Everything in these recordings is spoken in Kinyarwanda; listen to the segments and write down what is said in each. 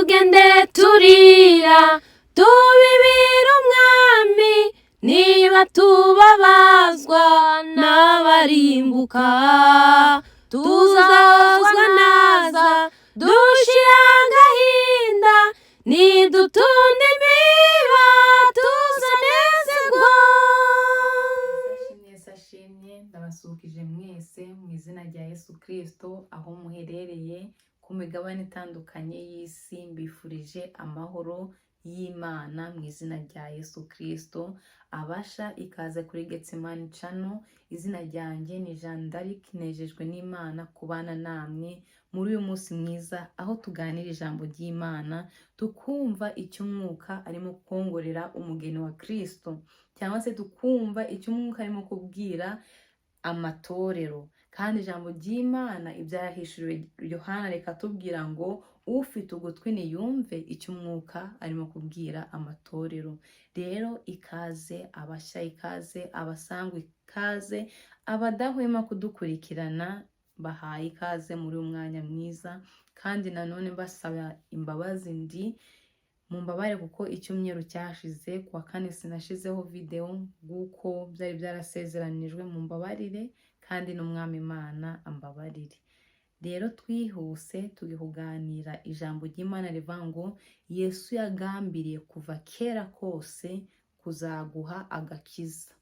tugende turira tubibira umwami niba tubabazwa n'abarimbuka tuzahozwa naza dushira agahinda nidutunda imiba tuzanezerwa. Sashimye ndabasuhuje mwese mu izina rya Yesu Kristo aho muherereye ku migabane itandukanye y'isi, mbifurije amahoro y'Imana mu izina rya Yesu Kristo. Abasha ikaze kuri Gethsemane Channel. Izina ryanjye ni Jeanne D'Arc, nejejwe n'Imana kubana namwe muri uyu munsi mwiza aho tuganira ijambo ry'Imana, tukumva icyo umwuka arimo kongorera umugeni wa Kristo, cyangwa se tukumva icyo umwuka arimo kubwira amatorero. Kandi ijambo ry'Imana ibyahishuriwe Yohana reka tubwira ngo ufite ugutwi niyumve icyo umwuka arimo kubwira amatorero. Rero ikaze abashya, ikaze abasangwa, ikaze abadahwema kudukurikirana, bahaye ikaze muri umwanya mwiza. Kandi nanone mbasaba imbabazi, ndi mumbabare kuko icyumweru cyashize kuwa kane sinashizeho video guko byari byarasezeranijwe, mumbabarire kandi n'umwami Imana ambabarire. Rero twihuse tugihuganira ijambo ry'Imana rivuga ngo Yesu yagambiriye kuva kera kose kuzaguha agakiza.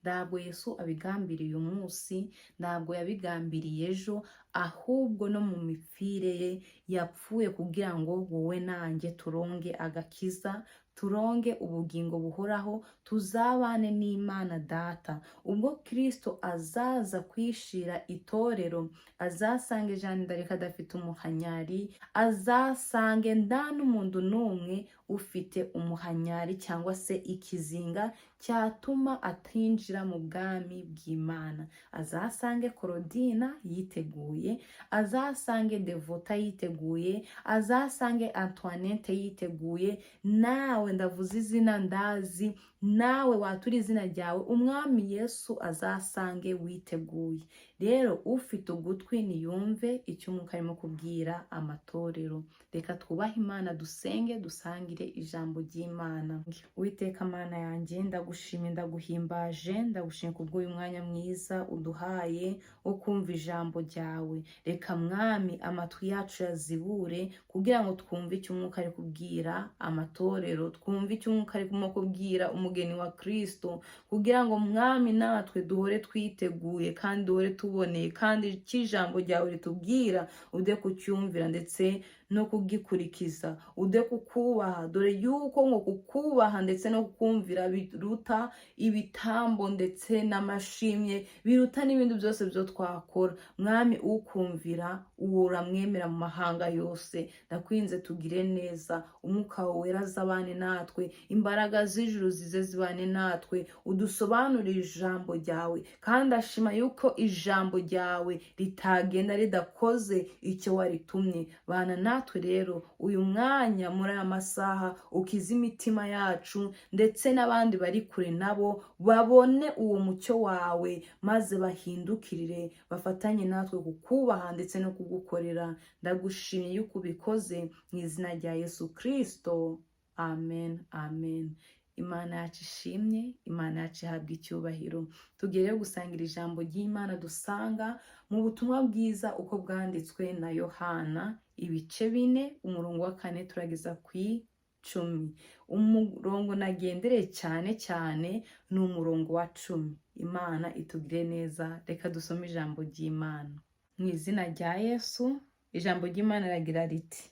Ntabwo Yesu abigambiriye uyu munsi, ntabwo yabigambiriye ejo, ahubwo no mu mipfire ye yapfuye kugira ngo wowe nanjye turonge agakiza, turonge ubugingo buhoraho, tuzabane n'Imana Data. Ubwo Kristo azaza kwishira itorero, azasange Jeanne D'Arc adafite umuhanyari, azasange nda n'umuntu n'umwe ufite umuhanyari cyangwa se ikizinga cyatuma atinjira mu bwami bw'Imana. Azasange Korodina yiteguye, azasange Devota yiteguye, azasange Antoinette yiteguye. Nawe ndavuze izina ndazi, nawe watura izina ryawe, umwami Yesu azasange witeguye. Rero ufite ugutwi niyumve icyo umwuka arimo kubwira amatorero. Reka twubahe Imana, dusenge, dusangire ijambo ry'Imana. Uwiteka Mana yanjye, ndagushimye, ndaguhimbaje, ndagushimye kubwo uyu mwanya mwiza uduhaye wo kumva ijambo ryawe. Reka mwami amatwi yacu yazibure kugira ngo twumve icyo umwuka ari kubwira amatorero, twumve icyo umwuka arimo kubwira umugeni wa Kristo, kugira ngo mwami natwe duhore twiteguye kandi duhore tuboneye, kandi cy'ijambo ryawe ritubwira ude kucyumvira ndetse no kugikurikiza, ude kukubaha, dore yuko ngo kukubaha ndetse no kukumvira biruta ibitambo ndetse n'amashimye, biruta n'ibindi byose byo twakora. Mwami ukumvira uramwemera mu mahanga yose. Ndakwinze tugire neza, umwuka wawe wera azabane natwe, imbaraga z'ijuru zize zibane natwe, udusobanurire ijambo ryawe. Kandi ashima yuko ijambo ryawe ritagenda ridakoze icyo waritumye. Bana natwe rero uyu mwanya muri aya masaha, ukiza imitima yacu ndetse n'abandi bari kure nabo babone uwo mucyo wawe, maze bahindukirire bafatanye natwe kukubaha ndetse no kugukorera. Ndagushimye yuko ubikoze mu izina rya Yesu Kristo, amen, amen. Imana yacu ishimye, Imana yacu ihabwa icyubahiro. Tugiye gusangira ijambo ry'Imana dusanga mu butumwa bwiza uko bwanditswe na Yohana, ibice 4 umurongo wa 4 turageza ku 10. Umurongo nagendereye cyane ni umurongo wa 10. Imana itugire neza. Reka dusome ijambo ry'Imana mu izina rya Yesu. Ijambo ry'Imana ragira riti: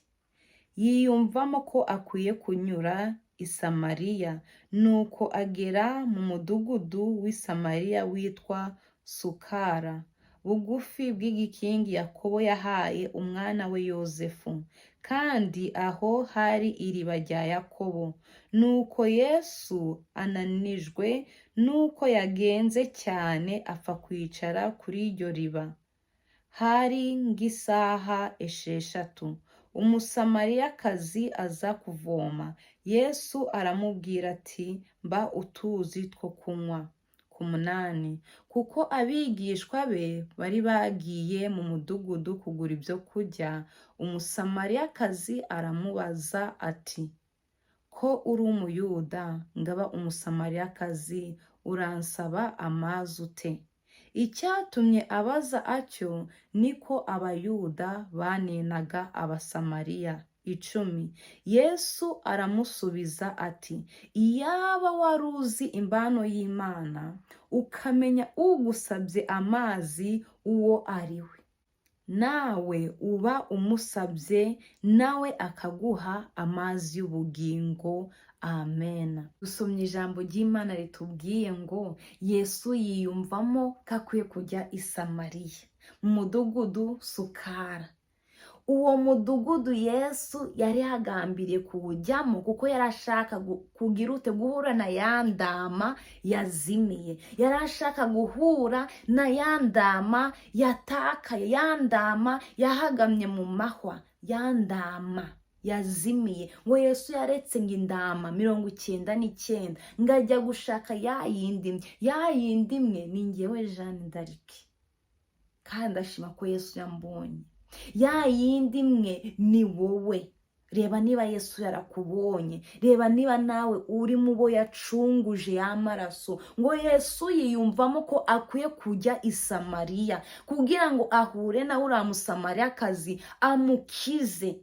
yiyumvamo ko akwiye kunyura i Samariya, nuko agera mu mudugudu w'i Samariya witwa Sukara, bugufi bw'igikingi Yakobo yahaye umwana we Yosefu, kandi aho hari iriba rya Yakobo. Nuko Yesu ananijwe nuko yagenze cyane apfa kwicara kuri iryo riba. Hari nk'isaha 6. Umusamariyakazi aza kuvoma. Yesu aramubwira ati: mba utuzi two kunywa. 8 kuko abigishwa be bari bagiye mu mudugudu kugura ibyo kurya, umusamariyakazi aramubaza ati, ko uri umuyuda ngaba umusamariyakazi uransaba amazi ute? Icyatumye abaza atyo niko abayuda banenaga abasamariya. 10 Yesu aramusubiza ati, iyaba wari uzi impano y'Imana ukamenya ugusabye amazi uwo ari we, nawe uba umusabye nawe akaguha amazi y'ubugingo. Amen. Dusomye ijambo ry'Imana ritubwiye ngo Yesu yiyumvamo ko akwiye kujya i Samariya mu mudugudu Sukara. Uwo mudugudu Yesu yari yagambiriye kuwujyamo kuko yari ashaka kugira ute guhura na ya ndama yazimiye, yari ashaka guhura na ya ndama yatakaye, ya ndama yahagamye mu mahwa, ya ndama yazimiye. Ngo Yesu yaretse ngo indama 99 ngo ajya gushaka ya yindi imwe ni njyewe Jeanne D'Arc. Kandi ndashima ko Yesu yambonye. Ya yindi imwe ni wowe. Reba niba Yesu yarakubonye, reba niba nawe uri mu bo yacunguje y'amaraso. Ngo Yesu yiyumvamo ko akwiye kujya i Samariya kugira ngo ahure na uriya musamariyakazi amukize,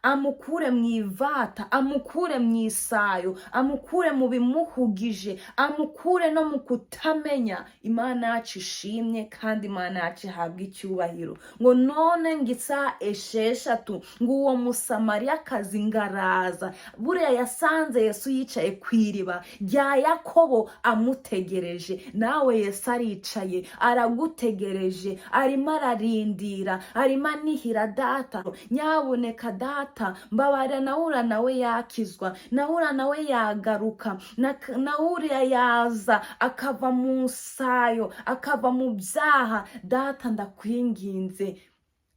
amukure mu ivata, amukure mu isayo, amukure mu bimuhugije, amukure no mu kutamenya. Imana yacu ishimye kandi Imana yacu ihabwa icyubahiro. Ngo none ngisa 6 ngo uwo musamariyakazi ngaraza, buriya yasanze Yesu yicaye ku iriba rya Yakobo amutegereje. Nawe Yesu aricaye aragutegereje, arimo ararindira, arimo anihira data, nyaboneka data mbabara naura nawe yakizwa, naura nawe yagaruka, naura yaza akava mu sayo, akava mu byaha. Data ndakwinginze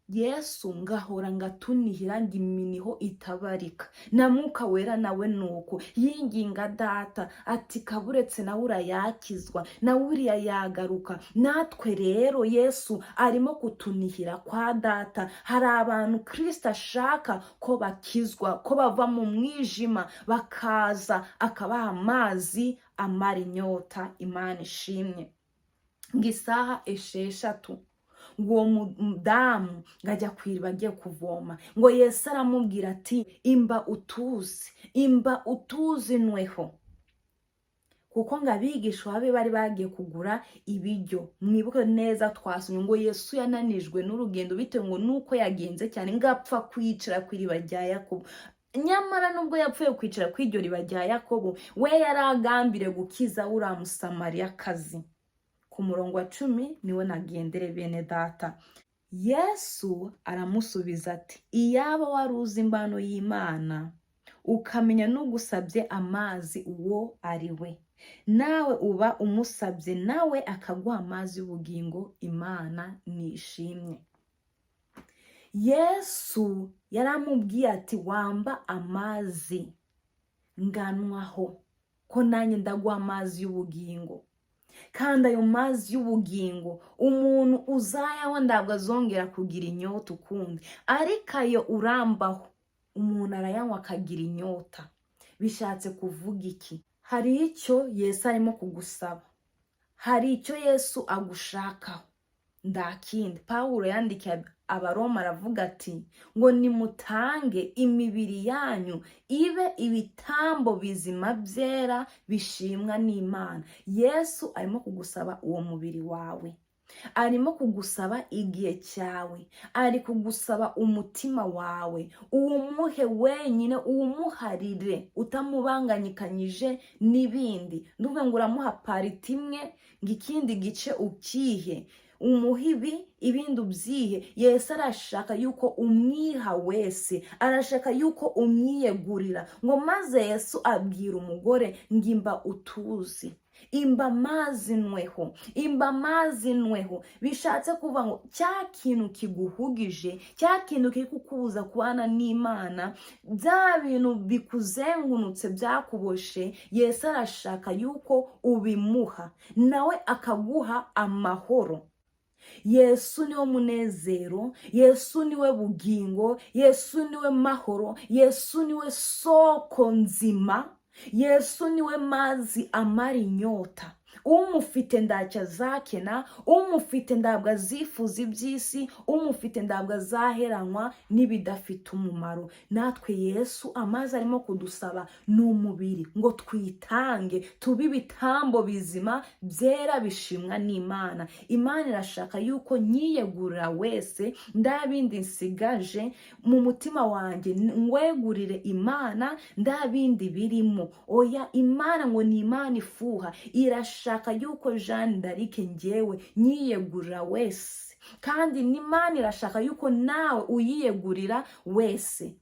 Yesu ngahora ngatunihira ngo iminiho itabarika, na Mwuka Wera nawe nuko yinginga data ati kaburetse naura yakizwa, nauriya yagaruka. Natwe rero Yesu arimo kutunihira kwa data. Hari abantu Kristo ashaka ko bakizwa, ko bava mu mwijima bakaza akabaha amazi amara inyota. Imana ishimye. Ngisaha 6 ngo uwo mudamu ngajya kwiriba agiye kuvoma. Ngo Yesu aramubwira ati, imba utuzi nweho. Kuko ngo abigishwa be bari bagiye kugura ibiryo. Mwibuke neza twasomye ngo Yesu yananijwe n'urugendo bitewe ngo nuko yagenze cyane ngapfa kwicara kwiriba rya Yakobo. Nyamara nubwo yapfuye kwicara kw'iryo riba rya Yakobo, we yaragambire gukiza uriya musamariyakazi. Ku murongo wa 10 niwe nagendere bene data. Yesu aramusubiza ati, iyaba wari uzi impano y'Imana ukamenya n'ugusabye amazi uwo ari we, nawe uba umusabye nawe akaguha amazi y'ubugingo. Imana nishimye. Yesu yaramubwiye ati, wamba amazi nganwaho ko nanjye ndaguha amazi y'ubugingo. Kandi ayo mazi y'ubugingo umuntu uzayanywa ntabwo azongera kugira inyota ukundi, ariko ayo urambaho umuntu arayanywa akagira inyota. Bishatse kuvuga iki? Hari icyo Yesu arimo kugusaba, hari icyo Yesu agushakaho. Ndakindi Pawulo yandikiye Abaroma aravuga ati, ngo nimutange imibiri yanyu ibe ibitambo bizima byera bishimwa n'Imana. Yesu arimo kugusaba uwo mubiri wawe, arimo kugusaba igihe cyawe, ari kugusaba umutima wawe. Uwumuhe wenyine, uwumuharire utamubanganyikanyije n'ibindi. Nduvuga ngo uramuha pariti imwe ngo ikindi gice ukihe, umuhibi ibindi ubyihe. Yesu arashaka yuko umwiha wese, arashaka yuko umwiyegurira. Ngo maze Yesu abwira umugore ngimba utuzi. imbamazi nweho bishatse kuvuga ngo cya kintu kiguhugije, cya kintu kiri kukubuza kubana n'Imana, bya bintu bikuzengunutse byakuboshe, Yesu arashaka yuko ubimuha nawe akaguha amahoro. Yesu niwe munezero, Yesu niwe bugingo, Yesu niwe mahoro, Yesu niwe soko nzima, Yesu niwe mazi amara inyota. Umufite ndacyo azakena, umufite ntabwo azifuza iby'isi, umufite ntabwo azaheranwa n'ibidafite umumaro. Natwe Yesu amazi arimo kudusaba ni umubiri ngo twitange, tube ibitambo bizima byera bishimwa n'Imana. Imana irashaka yuko nyiyegurira wese, nda bindi nsigaje mu mutima wanjye ngwegurire Imana, nda bindi birimo. Oya, Imana ngo ni Imana ifuha, irashaka yuko Jeanne D'Arc njyewe nyiyegurira wese, kandi n'Imana irashaka yuko nawe uyiyegurira wese.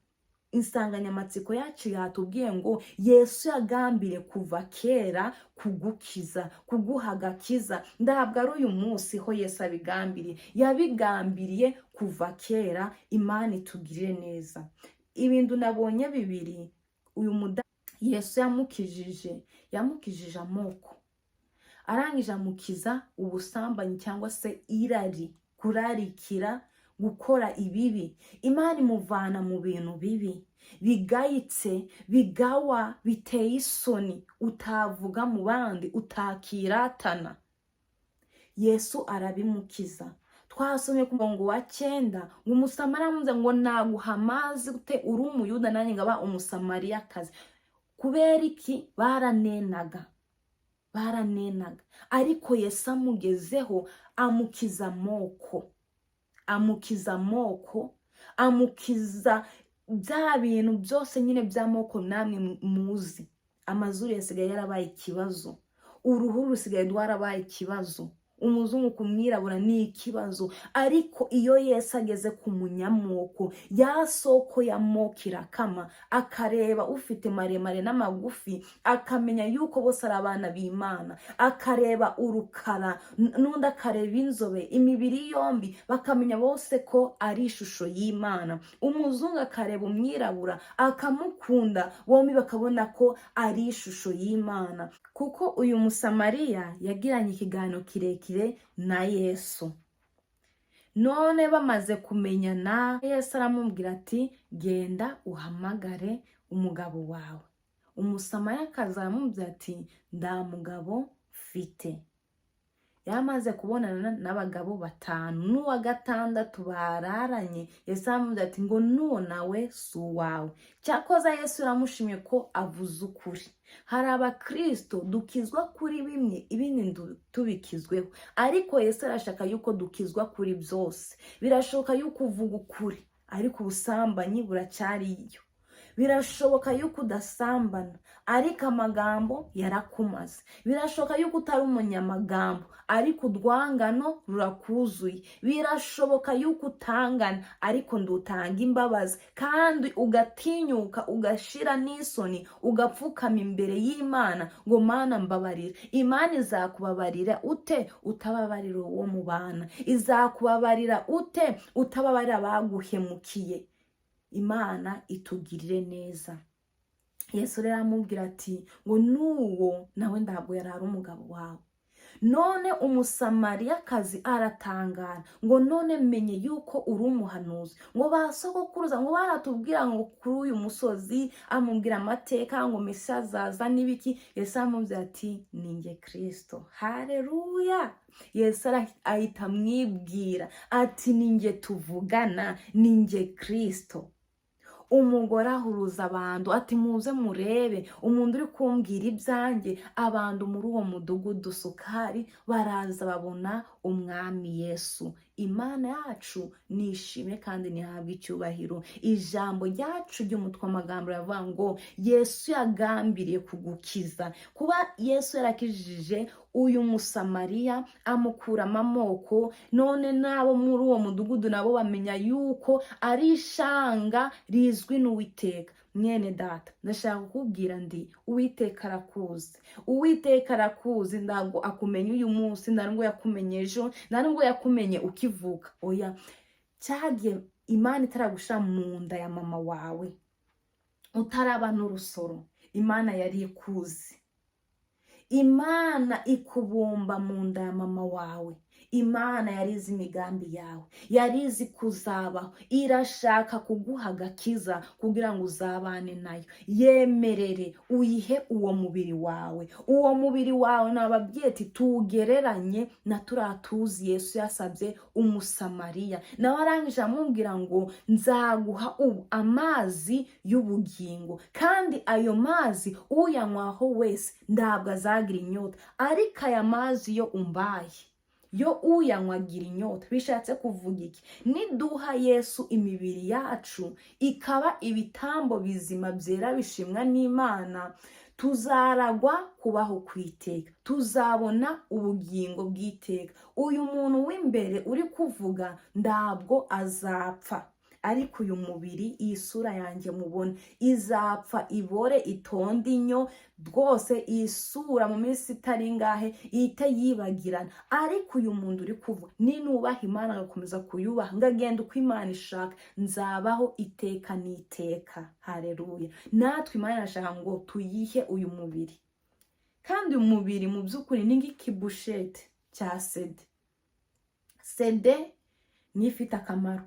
Insanganyamatsiko yacu yatubwiye ngo Yesu yagambiriye kuva kera kugukiza, kuguha agakiza. Ntabwo ari uyu munsi ho Yesu abigambiriye, yabigambiriye kuva kera. Imana itugirire neza. Ibintu nabonye bibiri uyu Yesu yamukijije amoko, arangije amukiza ubusambanyi cyangwa se irari, kurarikira, gukora ibibi. Imana imuvana mu bintu bibi bigayitse, bigawa, biteye isoni, utavuga mu bandi, utakiratana. Yesu arabimukiza. Twasomye ku murongo wa 9 ngo umusamariya amuze ngo naguha amazi ute uri umuyuda nanjye ngaba umusamariyakazi. Kubera iki? Baranenaga, ariko Yesu amugezeho amukiza amoko, amukiza bya bintu byose nyine by'amoko namwe muzi. Amazuru yasigaye yarabaye ikibazo, uruhu rusigaye rwarabaye ikibazo, umuzungu kumwirabura ni ikibazo. Ariko iyo Yesu ageze ku munyamoko, ya soko ya moko irakama, akareba ufite maremare n'amagufi, akamenya yuko bose ari abana b'Imana, akareba urukara n'undi akareba inzobe, imibiri yombi bakamenya bose ko ari ishusho y'Imana. Umuzungu akareba umwirabura akamukunda, bombi bakabona ko ari ishusho y'Imana. Kuko uyu musamariya yagiranye ikiganiro kirekire na Yesu. None bamaze kumenyana, Yesu aramubwira ati genda uhamagare umugabo wawe. Umusamariyakazi aramubwira ati nda mugabo mfite. Yamaze kubonana n'abagabo 5, n'uwa 6 bararanye. Yesu aramubwira ati ngo nuwo nawe si uwawe. Cyakoza Yesu iramushimye ko avuze ukuri. Hari abakristo dukizwa kuri bimwe, ibindi tubikizweho, ariko Yesu arashaka yuko dukizwa kuri byose. Birashoboka yuko uvuga ukuri, ariko ubusambanyi buracyariyo. Birashoboka yuko udasambana, ariko amagambo yarakumaze. Birashoboka yuko utari umunyamagambo, ariko udwangano rurakuzuye. Birashoboka yuko utangana, ariko ndutanga imbabazi, kandi ugatinyuka, ugashira n'isoni, ugapfukama imbere y'Imana ngo Mana mbabarira. Imana izakubabarira ute utababarira uwo mubana? Izakubabarira ute utababarira baguhemukiye? Imana itugirire neza. Yesu rero amubwira ati ngo nuwo nawe ntabwo yarari umugabo wawe. None umusamariyakazi aratangara ngo none menye yuko uri umuhanuzi. Ngo basogokuruza ngo baratubwira ngo kuri uyu musozi, amubwira amateka ngo Mesiya azaza n'ibiki. Yesu amubwira ati ninjye Kristo. Haleluya. Yesu ahita amwibwira ati ninjye tuvugana, ninjye Kristo. Umugore ahuruza abantu ati muze murebe umuntu uri kumbwira ibyanjye. Abantu muri uwo mudugudu Sukari baraza babona umwami Yesu. Imana yacu nishime kandi nihabwe icyubahiro. Ijambo ryacu ry'umutwe w'amagambo ravuga ngo Yesu yagambiriye kugukiza. Kuba Yesu yarakijije uyu musamariya amukuramo amoko, none nabo muri uwo mudugudu nabo bamenya yuko ari ishanga rizwi n'Uwiteka. mwene data ndashaka kukubwira ndi Uwiteka arakuzi. Uwiteka arakuzi, ntabwo akumenya uyu munsi, ntabwo yakumenye ejo, ntabwo yakumenye ukivuka. Oya, cyagiye Imana itaragushira mu nda ya mama wawe, utaraba n'urusoro, Imana yari ikuzi. Imana ikubumba mu nda ya mama wawe. Imana yarizi imigambi yawe, yarizi kuzabaho, irashaka kuguha agakiza kugira ngo uzabane nayo. Yemerere uyihe uwo mubiri wawe. Uwo mubiri wawe nababwiye ati tugereranye na turatuzi Yesu yasabye umusamariya. Nawe arangije amubwira ngo nzaguha amazi y'ubugingo, kandi ayo mazi uyanywaho wese ntabwo azagira inyota, ariko aya mazi yo umbaye yo uyanywagira inyota. Bishatse kuvuga iki? Niduha Yesu imibiri yacu ikaba ibitambo bizima byera bishimwa n'Imana, tuzaragwa kubaho kwiteka, tuzabona ubugingo bw'iteka. Uyu muntu w'imbere uri kuvuga ntabwo azapfa, ariko uyu mubiri, iyi sura yanjye mubona, izapfa ibore itonde inyo rwose. Iyi sura mu minsi itari ngahe ihite yibagirana, ariko uyu muntu uri kuvuga ninubaha Imana agakomeza kuyubaha, ngagenda uko Imana ishaka, nzabaho iteka n'iteka. Haleluya. Natwe Imana irashaka ngo tuyihe uyu mubiri, kandi uyu mubiri mu by'ukuri ni nk'ikibushete cya sede. Sede ni ifite akamaro,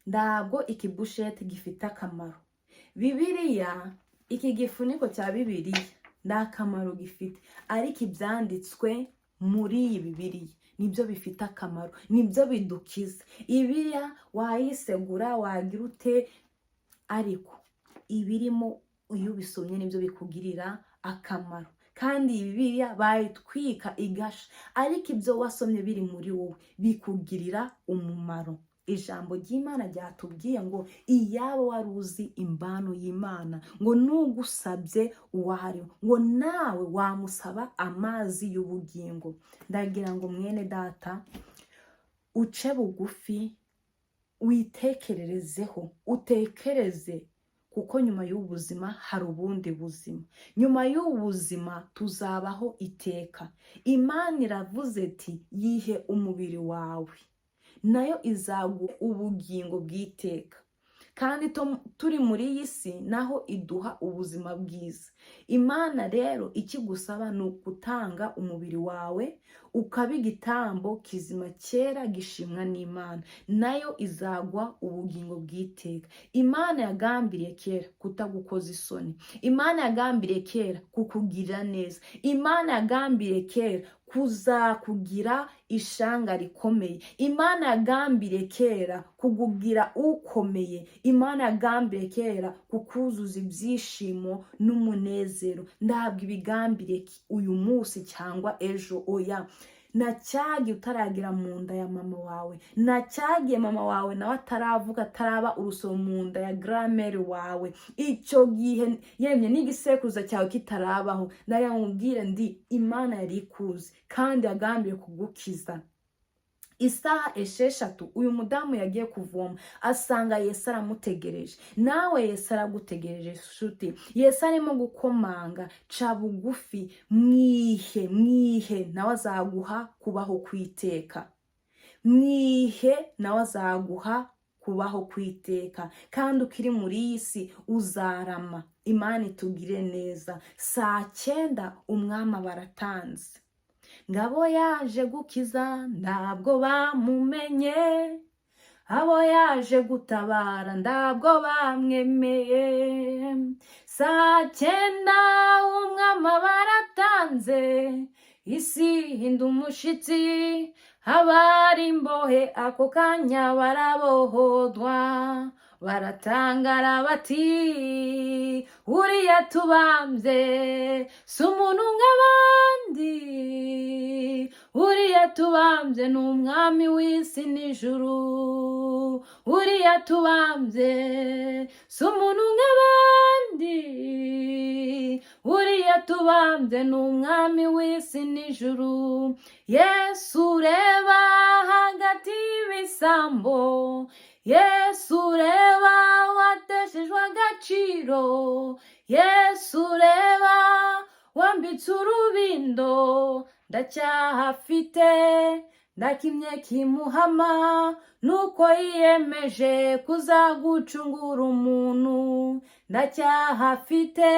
ntabwo ikibushete gifite akamaro. Bibiliya, iki gifuniko cya Bibiliya nta kamaro gifite, ariko ibyanditswe muri iyi Bibiliya nibyo bifite akamaro, nibyo bidukiza. Bibiliya wayisegura wagira ute, ariko ibirimo iyo ubisomye nibyo bikugirira akamaro. Kandi Bibiliya bayitwika igasha, ariko ibyo wasomye biri muri wowe bikugirira umumaro. Ijambo ry'Imana ryatubwiye ngo iyaba wari uzi imbano y'Imana, ngo nugusabye uwari, ngo nawe wamusaba amazi y'ubugingo. Ndagira ngo mwene data uce bugufi, witekererezeho, utekereze, kuko nyuma y'ubuzima hari ubundi buzima. Nyuma y'ubuzima tuzabaho iteka. Imana iravuze ati yihe umubiri wawe, nayo izaguha ubugingo bw'iteka. Kandi turi muri iyi si naho iduha ubuzima bwiza. Imana rero ikigusaba ni ukutanga umubiri wawe ukaba igitambo kizima cyera gishimwa n'Imana, nayo izagwa ubugingo bw'iteka. Imana yagambiriye kera kutagukoza isoni. Imana yagambiriye kera kukugirira neza. Imana yagambiriye kera kuzakugira ishanga rikomeye. Imana yagambiriye kera kukugira ukomeye. Imana yagambiriye kera kukuzuza ibyishimo n'umunezero. Ntabwo ibigambiriye uyu munsi cyangwa ejo, oya. Nacyagiye utaragira mu nda ya mama wawe, nacyagiye mama wawe nawe ataravuga, ataraba urusoro mu nda ya gramere wawe, icyo gihe yemye n'igisekuruza cyawe kitarabaho, ndayamubwire ndi Imana yari ikuzi kandi yagambiriye kugukiza. Isaha 6 uyu mudamu yagiye kuvoma, asanga Yesu aramutegereje. Nawe Yesu aragutegereje shuti. Yesu arimo gukomanga, ca bugufi, mwihe nawe azaguha kubaho kwiteka. Mwihe nawe azaguha kubaho kwiteka. Kandi ukiri muri iyi si uzarama. Imana itugire neza. Saa 9 umwami baratanze. Ngabo yaje gukiza ntabwo bamumenye, abo yaje gutabara ntabwo bamwemeye. Saa 9 umwami baratanze, isi hinda umushitsi, abari imbohe ako kanya barabohodwa. Baratangara bati uriya tubambye si umuntu nk'abandi, uriya tubambye ni umwami w'isi n'ijuru. Uriya tubambye si umuntu nk'abandi, uriya tubambye ni umwami w'isi n'ijuru. Yesu ureba hagati y'ibisambo, Yesu reba wateshejwe agaciro, Yesu reba wambitse urubindo, ndacyahafite ndakimye kimuhama, nuko yiyemeje kuzagucungura umuntu. Ndacyahafite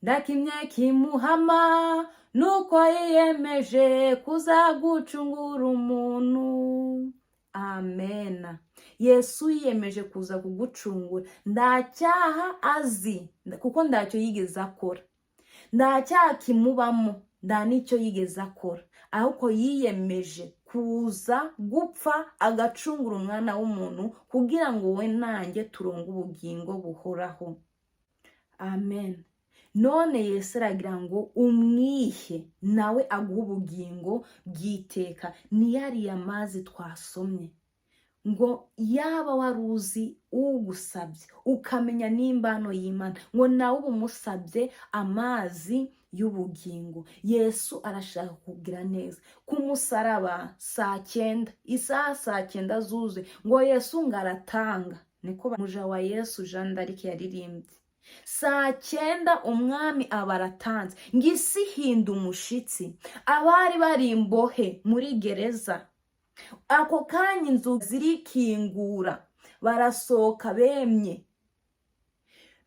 ndakimye kimuhama, nuko yiyemeje kuzagucungura umuntu. Amena. Yesu yiyemeje kuza kugucungura. Ndacyaha azi kuko ndacyo yigeze akora, ndacyaha kimubamo, nda nicyo yigeze akora, ahubwo yiyemeje kuza gupfa agacungura umwana w'umuntu kugira ngo we nanjye turonke ubugingo buhoraho. Amen. None Yesu aragira ngo umwihe nawe aguha ubugingo bw'iteka. Ni yariya mazi twasomye ngo yaba waruzi ugusabye ukamenya n'imbano y'Imana, ngo nawe umusabye amazi y'ubugingo. Yesu arashaka kugira neza. Ku musaraba saa 9, isaha saa 9 zuze, ngo Yesu ngaratanga. Niko muja wa Yesu Jeanne D'Arc yaririmbye. Saa 9 umwami abaratanze, ngisi hinda umushitsi. Abari bari imbohe muri gereza, ako kanya inzu zirikingura, barasohoka bemye.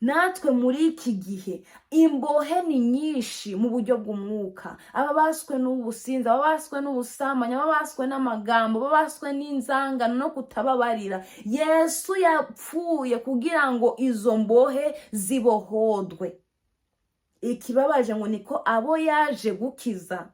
Natwe muri iki gihe imbohe ni nyinshi mu buryo bw'umwuka. Ababaswe n'ubusinzi, ababaswe n'ubusambanyi, ababaswe n'amagambo, ababaswe n'inzangano no kutababarira. Yesu yapfuye kugira ngo izo mbohe zibohodwe. Ikibabaje ngo niko abo yaje gukiza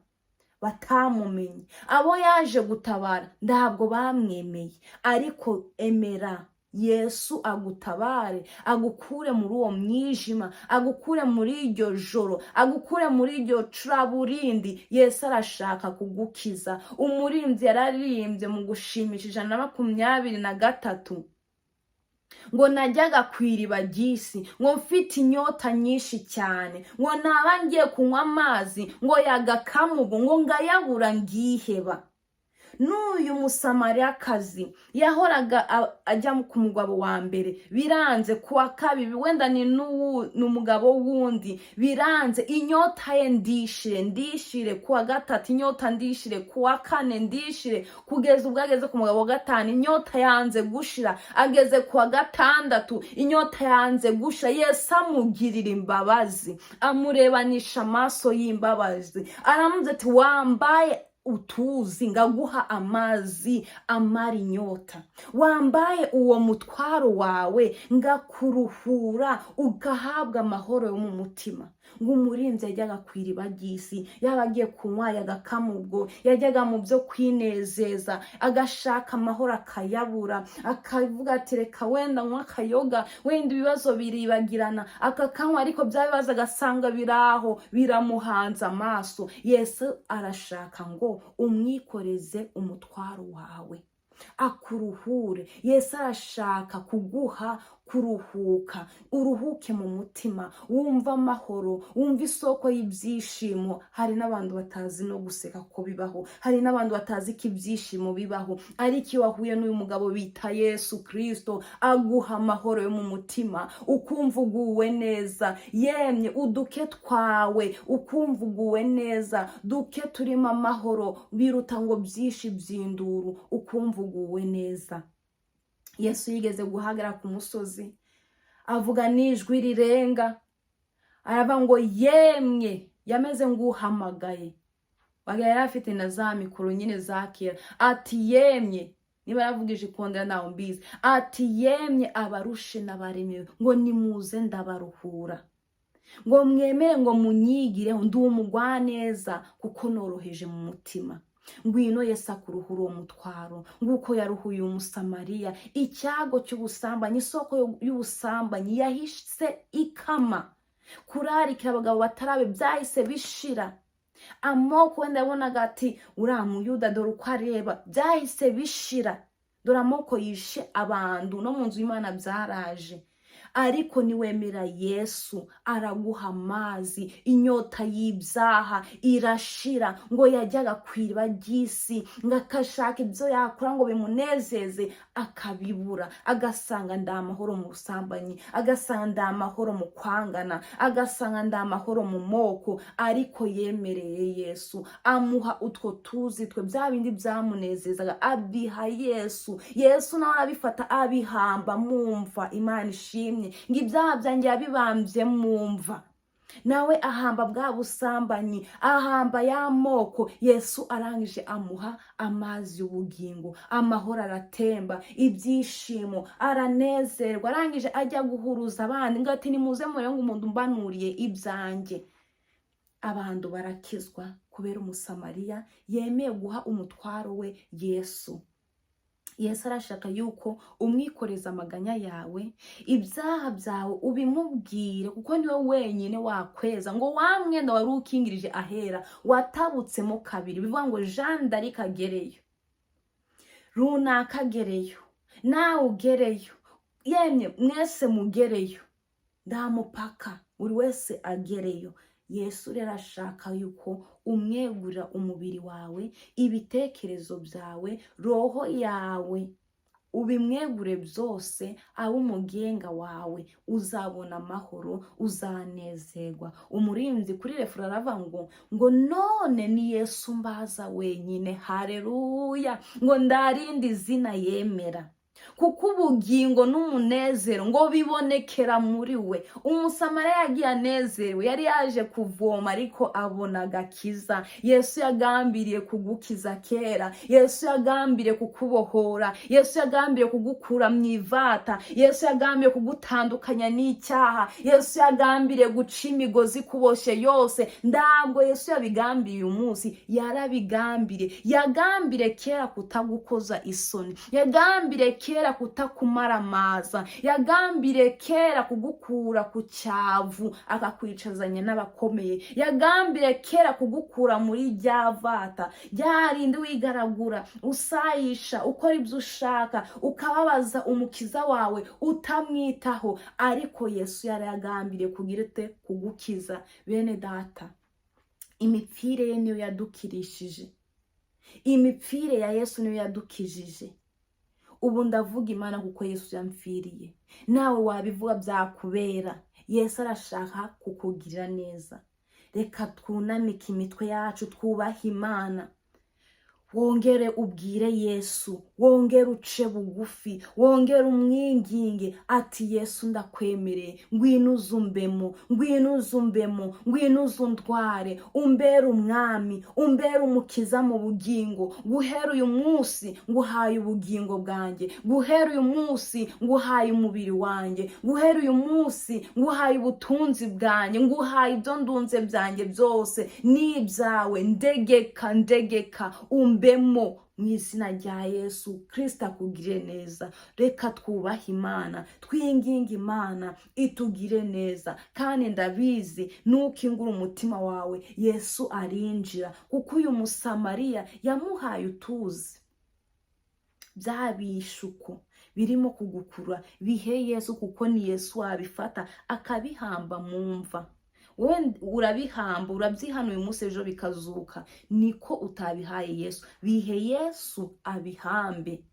batamumenye, abo yaje gutabara ntabwo bamwemeye. Ariko emera Yesu agutabare, agukure muri uwo mwijima, agukure muri iryo joro, agukure muri iryo curaburindi. Yesu arashaka kugukiza. Umurinzi yararirimbye mu gushimisha 123 ngo najyaga kw'iriba ry'isi, ngo mfite inyota nyinshi cyane, ngo naba ngiye kunywa amazi, ngo yagakamugwa, ngo ngayabura ngiheba. N'uyu musamariyakazi yahoraga ajya ku mugabo wa mbere, biranze kuwa kabiri wenda ni umugabo wundi, biranze. Inyota ye ndishire kuwa gatatu, inyota ndishire kuwa kane, ndishire kugeza ubwo ageze ku mugabo wa gatanu, inyota yanze gushira. Ageze kuwa gatandatu, inyota yanze gushira. Yesu amugirira imbabazi, amurebanisha amaso y'imbabazi, aramuze ati wambaye utuzi ngaguha amazi amara inyota, wambaye uwo mutwaro wawe ngakuruhura ugahabwa amahoro yo mu mutima. Ngo umurinzi yajyaga kw'iriba ry'isi, yabagiye kunywa yagakamubwo, yajyaga mu byo kwinezeza, agashaka amahoro akayabura, akavuga ati reka wenda nywa akayoga, wenda ibibazo biribagirana, akakanywa, ariko bya bibazo agasanga biraho biramuhanze amaso. Yesu arashaka ngo umwikoreze umutwaro wawe, akuruhure. Yesu arashaka kuguha kuruhuka, uruhuke mu mutima, wumva amahoro, wumva isoko y'ibyishimo. Hari n'abantu batazi no guseka ko bibaho, hari n'abantu batazi ko ibyishimo bibaho, ariko iyo wahuye n'uyu mugabo bita Yesu Kristo, aguha amahoro yo mu mutima, ukumva uguwe neza. Yemye uduke twawe ukumva uguwe neza, duke turimo amahoro biruta ngo byinshi by'induru, ukumva uguwe neza. Yesu yigeze guhagarara ku musozi avuga n'ijwi rirenga, araba ngo yemye, yameze nguhamagaye. Yari afite na za mikoro nyine za kera, ati yemye, niba yavugije ikondera nawe mbizi, ati yemye abarushe n'abaremewe, ngo nimuze ndabaruhura, ngo mwemere ngo munyigireho, ndi umugwaneza kuko noroheje mu mutima. Ngwino Yesu akuruhura uwo mutwaro, nguko yaruhuye umusamariya. Icyago cy'ubusambanyi, isoko y'ubusambanyi yahise ikama. Kurarikira abagabo batarabe byahise bishira. Amoko wenda yabonaga ati uriya muyuda dore uko areba, byahise bishira. Dore amoko yishe abantu, no mu nzu y'Imana byaraje. ariko niwemera Yesu araguha amazi, inyota y'ibyaha irashira. Ngo yajyaga kwiriba ry'isi ngo akashaka ibyo yakora ngo bimunezeze akabibura, agasanga nda amahoro mu busambanyi, agasanga nda amahoro mu kwangana, agasanga nda amahoro mu moko. Ariko yemereye Yesu amuha utwo tuzi twe, bya bindi byamunezezaga abiha Yesu. Yesu nawe arabifata abihamba mumva. Imana ishimye ngo ibyaha byanjye yabibambye mumva. Nawe ahamba bwa busambanyi, ahamba y'amoko. Yesu arangije amuha amazi y'ubugingo, amahoro aratemba, ibyishimo, aranezerwa. Arangije ajya guhuruza abandi ngo ati nimuze murebe ngo umuntu mbanuriye ibyanjye. Abantu barakizwa kubera umusamariya yemeye guha umutwaro we Yesu. Yesu arashaka yuko umwikoreza amaganya yawe, ibyaha byawe ubimubwire, kuko niwe wenyine wakweza. Ngo wa mwenda wari ukingirije ahera watabutsemo kabiri. Bivuga ngo Jeanne D'Arc agereyo, runaka agereyo, nawe ugereyo, yemwe mwese mugereyo, nta mupaka, buri wese agereyo. Yesu rero ashaka yuko umwegurira umubiri wawe, ibitekerezo byawe, roho yawe, ubimwegure byose abe umugenga wawe. Uzabona amahoro, uzanezerwa. Umurimbyi kuri refura aravuga ngo none ni Yesu mbaza wenyine. Haleluya. Ngo ndarindi izina yemera, kuko ubugingo n'umunezero ngo bibonekera muri we. Umusamariya yagiye anezerewe, yari yaje kuvoma ariko abona agakiza. Yesu yagambiriye kugukiza kera, Yesu yagambiriye kukubohora, Yesu yagambiriye kugukura mu ivata, Yesu yagambiriye kugutandukanya n'icyaha, Yesu yagambiriye guca imigozi kuboshye yose. Ntabwo Yesu yabigambiriye umunsi, yarabigambiriye. Yagambiriye kera kutagukoza isoni, yagambiriye kera kutakumara amaza, yagambiriye kera kugukura ku cyavu akakwicazanya n'abakomeye, yagambiriye kera kugukura muri rya vata ryarindi wigaragura usayisha ukora ibyo ushaka, ukababaza umukiza wawe utamwitaho. Ariko Yesu yaragambiriye kugira ite? Kugukiza. Bene data, imipfire ye niyo yadukirishije, imipfire ya Yesu niyo yadukijije. Ubu ndavuga Imana kuko Yesu yamfiriye. Nawe wabivuga byakubera. Yesu arashaka kukugirira neza. Reka twunamike imitwe yacu twubahe Imana. Wongere ubwire Yesu, wongere uce bugufi, wongere umwinginge ati Yesu ndakwemereye, ngwino uzumbemo, ngwino uzumbemo, ngwino uzundware, umbere umwami, umbere umukiza mu bugingo. Guhera uyu munsi nguhaye ubugingo bwanjye, guhera uyu munsi nguhaye umubiri wanjye, guhera uyu munsi nguhaye ubutunzi bwanjye, nguhaye ibyo ndunze byanjye byose n'ibyawe. Ndegeka, ndegeka, umbemo mwizina rya Yesu Kristo akugire neza. Reka twubahe Imana, twinginge Imana itugire neza. Kandi ndabizi nukingura umutima wawe Yesu arinjira, kuko uyu musamariya yamuhaye utuzi. Bya bishuko birimo kugukura bihe Yesu, kuko ni Yesu wabifata akabihamba mumva. Wowe urabihamba, urabyihanuye umunsi ejo bikazuka. Niko utabihaye Yesu. Bihe Yesu abihambe.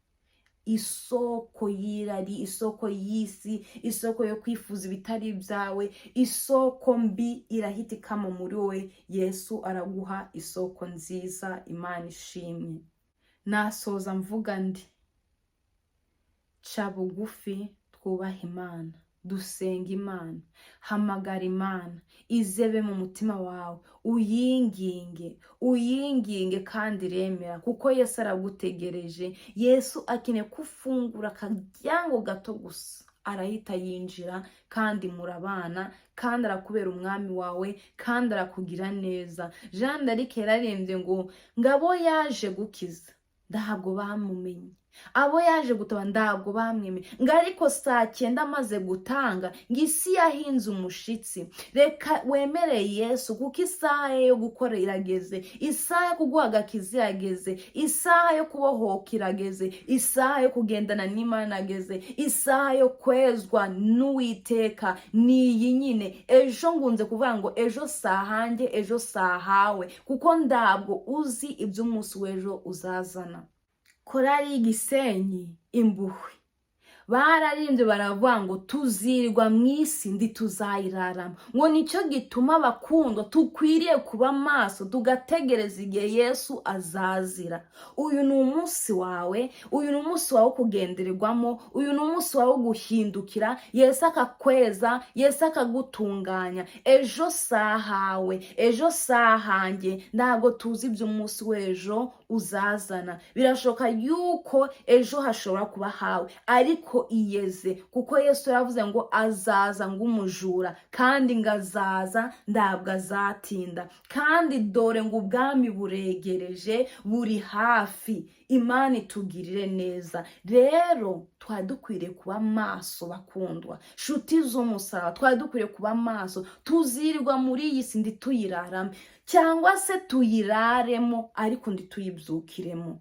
Isoko y'irari, isoko y'isi, isoko yo kwifuza ibitari byawe, isoko mbi irahita ikama muri wowe. Yesu araguha isoko nziza. Imana ishimye. Nasoza mvuga ndi ca bugufi, twubahe Imana, dusenga Imana, hamagara Imana izebe mu mutima wawe, uyinginge, uyinginge kandi iremera, kuko Yesu aragutegereje. Yesu akeneye kufungura akaryango gato gusa, arahita yinjira kandi murabana, kandi arakubera umwami wawe, kandi arakugira neza. Jeanne D'Arc yararembye ngo ngabo yaje gukiza, ntabwo bamumenye, abo yaje gutaba ntabwo bamwemeye, ngo ariko saa 9 amaze gutanga ngo isi yahinze umushitsi. Reka wemere Yesu, kuko isaha yo gukora irageze, isaha yo kuguha agakiza irageze, isaha yo kubohoka irageze, isaha yo kugendana n'Imana ageze, isaha yo kwezwa n'Uwiteka niyi nyine. Ejo ngunze kuvuga ngo ejo sahanjye, ejo sahawe, kuko ntabwo uzi ibyo umunsi w'ejo uzazana. Korari Gisenyi imbuhwe bararimbye baravuga ngo tuzirirwa mw'isi ndi tuzayiraramo, ngo nicyo gituma abakundwa tukwiriye kuba maso tugategereza igihe Yesu azazira. Uyu ni umunsi wawe, uyu ni umunsi wawe kugendererwamo, uyu ni umunsi wawe guhindukira Yesu akakweza, Yesu akagutunganya. Ejo sahawe, ejo sahanjye, ntabwo tuzi ibyo umunsi w'ejo uzazana. Birashoboka yuko ejo hashobora kuba hawe, ariko iyeze, kuko Yesu yavuze ngo azaza ng'umujura, kandi ngazaza ntabwo azatinda, kandi dore ngo ubwami buregereje buri hafi. Imana itugirire neza. Rero twari dukwiriye kuba maso bakundwa, shuti z'umusaraba, twari dukwiriye kuba maso. Tuzirirwa muri iyi si ndi tuyiraramo, cyangwa se tuyiraremo ariko ndi tuyibyukiremo.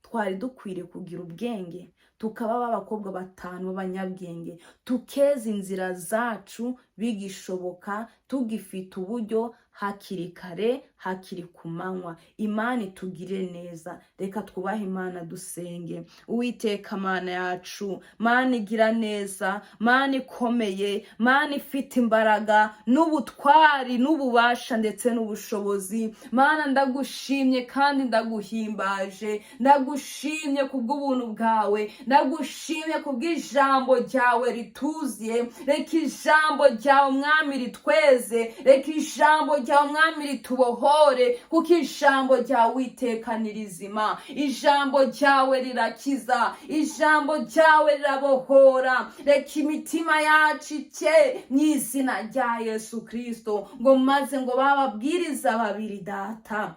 Twari dukwiriye kugira ubwenge, tukaba b'abakobwa 5 b'abanyabwenge, tukeza inzira zacu bigishoboka, tugifite uburyo, hakiri kare, hakiri kumanywa. Imana itugire neza. Reka twubahe Imana dusenge. Uwiteka Mana yacu, Mana igira neza, Mana ikomeye, Mana ifite imbaraga n'ubutwari n'ububasha ndetse n'ubushobozi. Mana ndagushimye kandi ndaguhimbaje, ndagushimye kubw'ubuntu bwawe, ndagushimye kubw'ijambo ryawe rituziye. Reka ijambo ryawe Mwami ritweze, reka ijambo ryawe Mwami ritubohore, kuko ijambo ryawe Uwiteka ni rizima, ijambo ryawe rirakiza, ijambo ryawe rirabohora. Reka imitima yacu icye mw'izina rya Yesu Kristo, ngo maze ngo bababwiriza babiri data,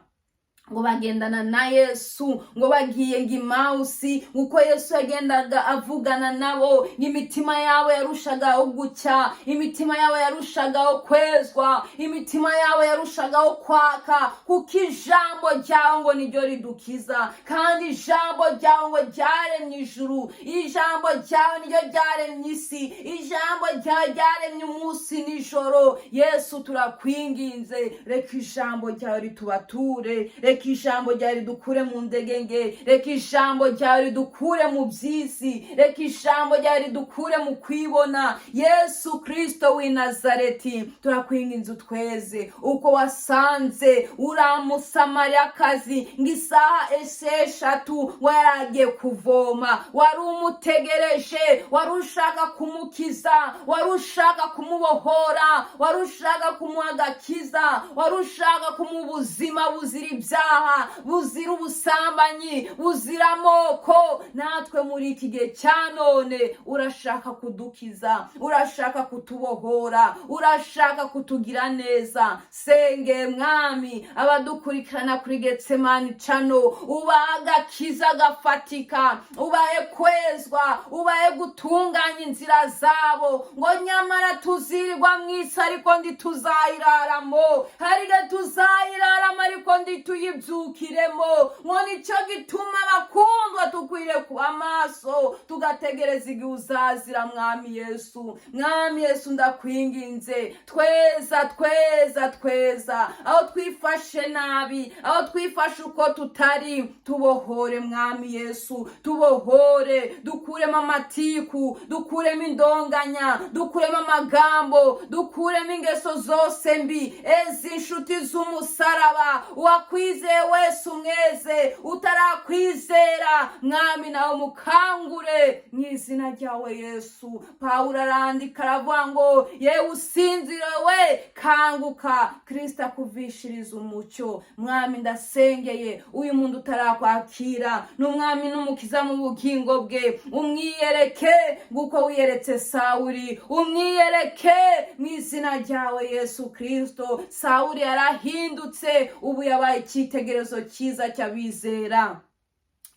ngo bagendana na Yesu, ngo bagiye ng'imausi, uko Yesu yagendaga avugana nabo, imitima yabo yarushagaho gucya, imitima yabo yarushagaho kwezwa, imitima yabo yarushagaho kwaka, kuko ijambo ryawe ngo niryo ridukiza, kandi ijambo ryawe ngo ryaremye ijuru, ijambo ryawe niryo ryaremye isi, ijambo ryawe ryaremye umunsi n'ijoro. Yesu turakwinginze, reka ijambo ryawe ritubature, reka ijambo ryawe ridukure mu ndegenge, reka ijambo ryawe ridukure mu by'isi, reka ijambo ryawe ridukure mu kwibona. Yesu Kristo w'i Nazareti, turakwinginze utweze uko wasanze uriya Musamariyakazi ng'isaha 6 waragiye kuvoma, wari umutegereje, wari ushaka kumukiza, wari ushaka kumubohora, wari ushaka kumuha agakiza, wari ushaka kumuha ubuzima buzira ibyaha, buzira ubusambanyi, buzira amoko. Natwe muri iki gihe cya none urashaka kudukiza, urashaka kutubohora, urashaka kutugira neza. Senge Mwami abadukurikirana kuri Gethsemane Channel, ubahe agakiza gafatika, ubahe kwezwa, ubahe gutunganya inzira zabo, ngo nyamara tuzirirwa mw'isi ariko ndi tuzayiraramo, harige tuzayiraramo ariko ndi tuyibyukiremo. Ngo nicyo gituma bakundwa tukwiriye kuba maso tugategereza igihe uzazira. Mwami Yesu, Mwami Yesu ndakwinginze, tweza tweza tweza aho twifashe nabi, aho twifashe uko tutari, tubohore Mwami Yesu, tubohore, dukuremo amatiku, dukuremo indonganya, dukuremo amagambo, dukuremo ingeso zose mbi. Ezi inshuti z'umusaraba, uwakwizeye wese umweze, utarakwizera Mwami nawe mukangure mw'izina ryawe Yesu. Pawulo arandika aravuga ngo yewe usinzirewe kanguka, Kristo akuvishiriza umucyo. Mwami ndasengeye uyu muntu utarakwakira n'umwami n'umukiza mu bugingo bwe, umwiyereke nguko wiyeretse Sawuli, umwiyereke mw'izina ryawe Yesu Kristo. Sawuli yarahindutse, ubu yabaye icyitegererezo cyiza cy'abizera.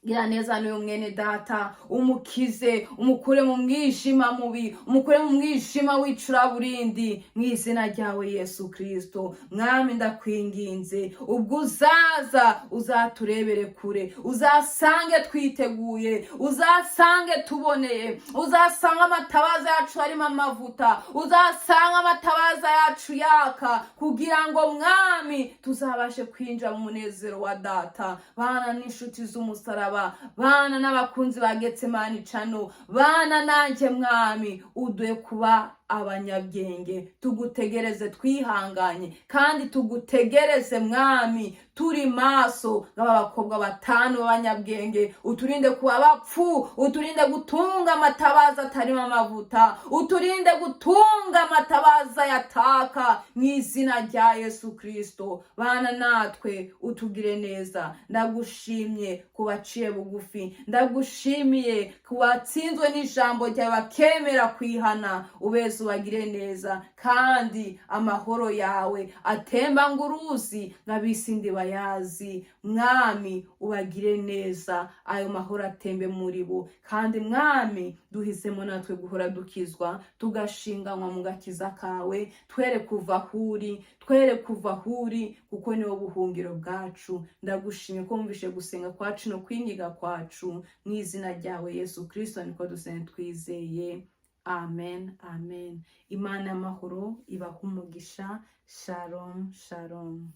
gira neza n'uyu mwene data, umukize, umukure mu mwijima mubi, umukure mu mwijima w'icuraburindi, mwizina ryawe Yesu Kristo. Mwami ndakwinginze, ubwo uzaza uzaturebere kure, uzasange twiteguye, uzasange tuboneye, uzasanga amatabaza yacu harimo amavuta, uzasanga amatabaza yacu yaka, kugira ngo mwami tuzabashe kwinjira mu munezero wa data. Bana n'inshuti z'umusaraba, bana n'abakunzi ba Gethsemane Channel, bana nanjye mwami, uduhe kuba abanyabwenge, tugutegereze twihanganye, kandi tugutegereze mwami turi maso nk'abakobwa batanu b'abanyabwenge. Uturinde kuba abapfu, uturinde gutunga amatabaza atarimo amavuta, uturinde gutunga amatabaza yataka, mwizina rya Yesu Kristo. Bana natwe utugire neza. Ndagushimye kubaciye bugufi, ndagushimiye kubatsinzwe n'ijambo ryawe bakemera kwihana. Ubeze ubagire neza, kandi amahoro yawe atemba nguruzi nk'abisindi bayazi. Mwami ubagire neza, ayo mahoro atembe muri bo, kandi mwami duhisemo natwe guhora dukizwa, tugashinganywa mu gakiza kawe. Twere kuva huri, twere kuva huri, kuko niwo buhungiro bwacu. Ndagushimye ko wumvishe gusenga kwacu no kwingiga kwacu, mwizina ryawe Yesu Kristo niko dusenga twizeye. Amen, amen. Imana y'amahoro ibahe umugisha. Shalom, shalom.